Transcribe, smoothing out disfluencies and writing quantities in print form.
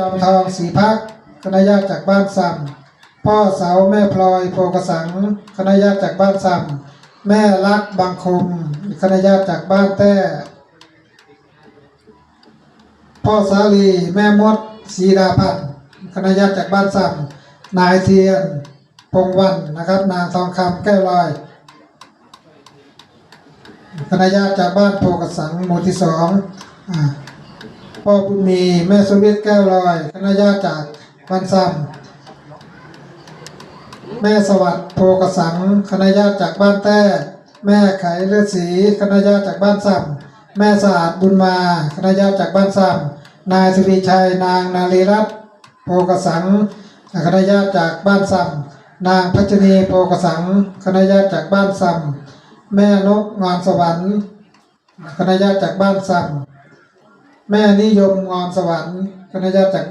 จอมทองศรีพักคณะญาติจากบ้านซ้ำพ่อเสาแม่พลอยโพกสังคณะญาติจากบ้านซ้ำแม่รักบางคมคณะญาติจากบ้านแต้พ่อสาลีแม่มดศรีดาพันธ์คณะญาติจากบ้านซ้ำนายเทียนพงวันนะครับนางทองคำแก้วลอยคณะญาติจากบ้านโพกสังหมู่ที่2พ่อบุญมีแม่สวิทแก้วลอยคณะญาติจากบ้านซ้ำแม่สวัสดิ์โพกสังคณะญาติจากบ้านแต้แม่ไขเลือดสีคณะญาติจากบ้านซ้ำแม่สะอาดบุญมาคณะญาติจากบ้านซ้ำนายสุริชัยนางนาลีรัตน์โพกสังคณะญาติจากบ้านซ้ำนางพัชนีโพกสังคณะญาติจากบ้านซ้ำแม่นกงอนสวรรค์คณะญาติจากบ้านซ้ำแม่นิยมงอนสวรรค์คณะญาติจาก